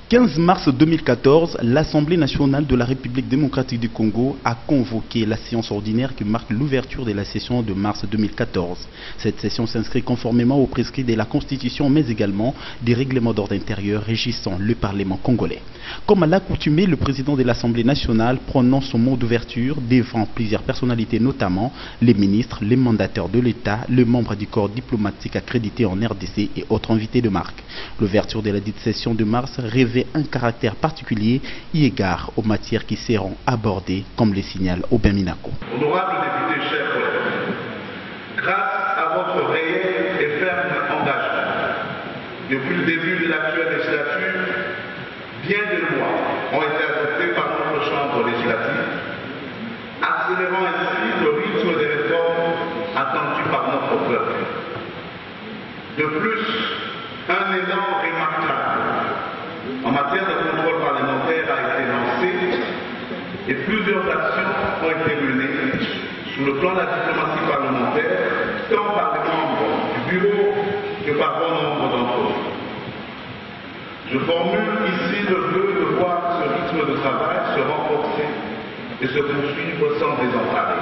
15 mars 2014, l'Assemblée nationale de la République démocratique du Congo a convoqué la séance ordinaire qui marque l'ouverture de la session de mars 2014. Cette session s'inscrit conformément aux prescrits de la Constitution, mais également des règlements d'ordre intérieur régissant le Parlement congolais. Comme à l'accoutumée, le président de l'Assemblée nationale prononce son mot d'ouverture devant plusieurs personnalités, notamment les ministres, les mandataires de l'État, les membres du corps diplomatique accrédité en RDC et autres invités de marque. L'ouverture de la dite session de mars revêt un caractère particulier eu égard aux matières qui seront abordées, comme le signale Aubin Minaku. Honorables députés, chers collègues, grâce à votre réel et ferme engagement, depuis le début de l'actuelle législature, bien des lois ont été adoptées par notre Chambre législative, accélérant ainsi le rythme des réformes attendues par notre peuple. De plus, un élan remarquable en matière de contrôle parlementaire a été lancé et plusieurs actions ont été menées sous le plan de la diplomatie parlementaire, tant par les membres du bureau que par bon nombre d'entre eux. Je formule ici le vœu de voir ce rythme de travail se renforcer et se poursuivre sans désemparer.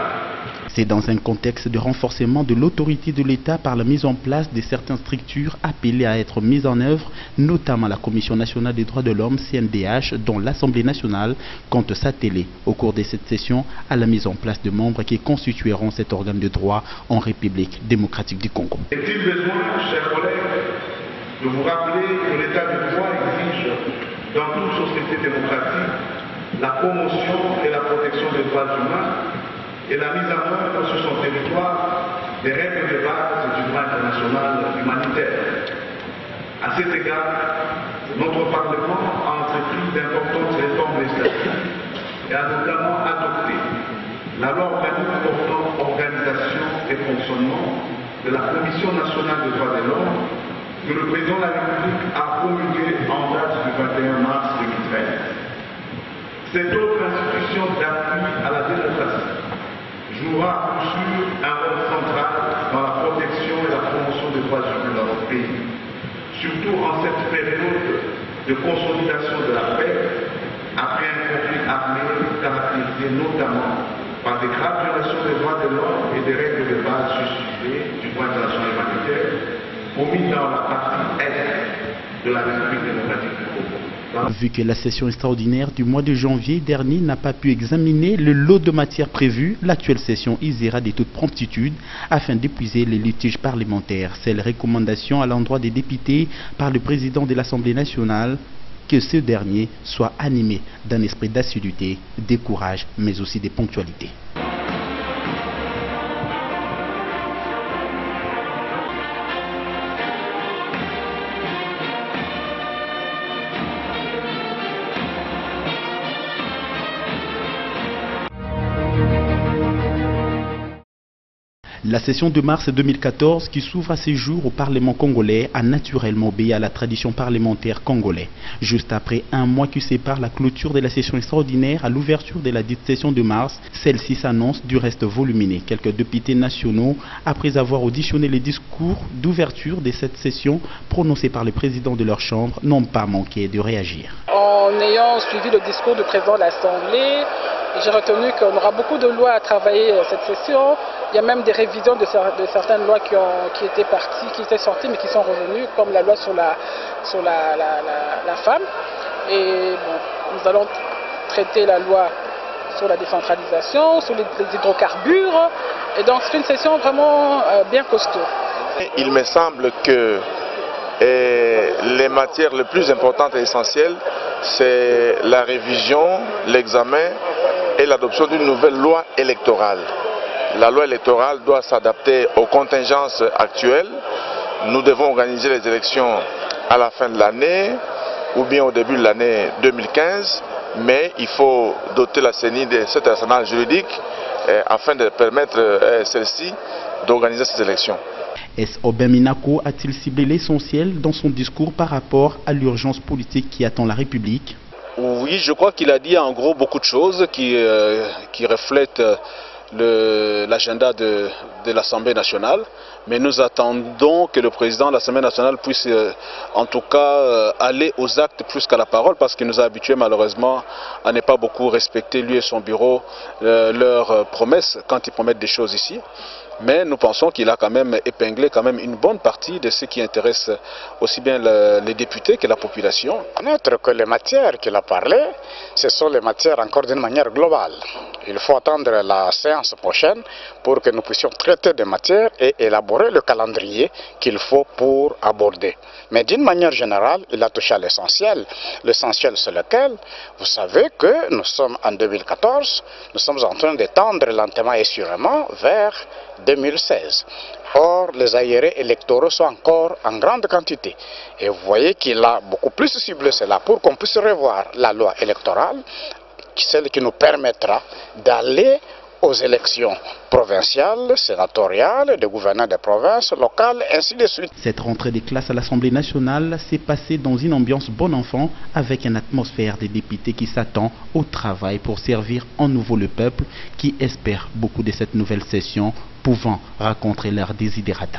C'est dans un contexte de renforcement de l'autorité de l'État par la mise en place de certaines structures appelées à être mises en œuvre, notamment la Commission nationale des droits de l'homme, CNDH, dont l'Assemblée nationale compte s'atteler au cours de cette session à la mise en place de membres qui constitueront cet organe de droit en République démocratique du Congo. Est-il besoin, chers collègues, de vous rappeler que l'État du droit exige dans toute société démocratique la promotion et la protection des droits humains et la mise en œuvre sur son territoire des règles de base du droit international humanitaire. À cet égard, notre Parlement a entrepris d'importantes réformes législatives et a notamment adopté la loi organique portant organisation et fonctionnement de la Commission nationale des droits de l'homme que le président de la République a promulguée en date du 21 mars 2013. Cette autre institution d'appui à la démocratie jouera à coup sûr un rôle central dans la protection et la promotion des droits humains dans notre pays, surtout en cette période de consolidation de la paix, après un conflit armé caractérisé notamment par des graves violations des droits de l'homme et des règles de base suscitées du droit international humanitaire, commis dans la partie est de la République démocratique du Congo. Vu que la session extraordinaire du mois de janvier dernier n'a pas pu examiner le lot de matières prévues, l'actuelle session usera de toute promptitude afin d'épuiser les litiges parlementaires. C'est la recommandation à l'endroit des députés par le président de l'Assemblée nationale que ce dernier soit animé d'un esprit d'assiduité, de courage, mais aussi de ponctualité. La session de mars 2014 qui s'ouvre à ce jour au Parlement congolais a naturellement obéi à la tradition parlementaire congolaise. Juste après un mois qui sépare la clôture de la session extraordinaire à l'ouverture de la dite session de mars, celle-ci s'annonce du reste voluminée. Quelques députés nationaux, après avoir auditionné les discours d'ouverture de cette session prononcés par le président de leur chambre, n'ont pas manqué de réagir. En ayant suivi le discours du président de l'Assemblée, j'ai retenu qu'on aura beaucoup de lois à travailler cette session. Il y a même des révisions de certaines lois qui étaient sorties mais qui sont revenues, comme la loi sur la femme. Et bon, nous allons traiter la loi sur la décentralisation, sur les hydrocarbures. Et donc c'est une session vraiment bien costaud. Il me semble que les matières les plus importantes et essentielles, c'est la révision, l'examen et l'adoption d'une nouvelle loi électorale. La loi électorale doit s'adapter aux contingences actuelles. Nous devons organiser les élections à la fin de l'année ou bien au début de l'année 2015, mais il faut doter la CENI de cet arsenal juridique afin de permettre à celle-ci d'organiser ces élections. Est-ce Aubin Minaku a-t-il ciblé l'essentiel dans son discours par rapport à l'urgence politique qui attend la République? Oui, je crois qu'il a dit en gros beaucoup de choses qui reflètent l'agenda de l'Assemblée nationale. Mais nous attendons que le président de l'Assemblée nationale puisse en tout cas aller aux actes plus qu'à la parole, parce qu'il nous a habitués malheureusement à ne pas beaucoup respecter, lui et son bureau, leurs promesses quand ils promettent des choses ici. Mais nous pensons qu'il a quand même épinglé une bonne partie de ce qui intéresse aussi bien les députés que la population. Connaître que les matières qu'il a parlé, ce sont les matières encore d'une manière globale. Il faut attendre la séance prochaine pour que nous puissions traiter des matières et élaborer le calendrier qu'il faut pour aborder. Mais d'une manière générale, il a touché à l'essentiel. L'essentiel, c'est lequel? Vous savez que nous sommes en 2014, nous sommes en train de tendre lentement et sûrement vers 2016. Or, les aérés électoraux sont encore en grande quantité. Et vous voyez qu'il a beaucoup plus ciblé cela pour qu'on puisse revoir la loi électorale, celle qui nous permettra d'aller aux élections provinciales, sénatoriales, de gouverneurs de provinces, locales, ainsi de suite. Cette rentrée des classes à l'Assemblée nationale s'est passée dans une ambiance bon enfant, avec une atmosphère des députés qui s'attendent au travail pour servir en nouveau le peuple, qui espère beaucoup de cette nouvelle session, pouvant rencontrer leurs desiderata.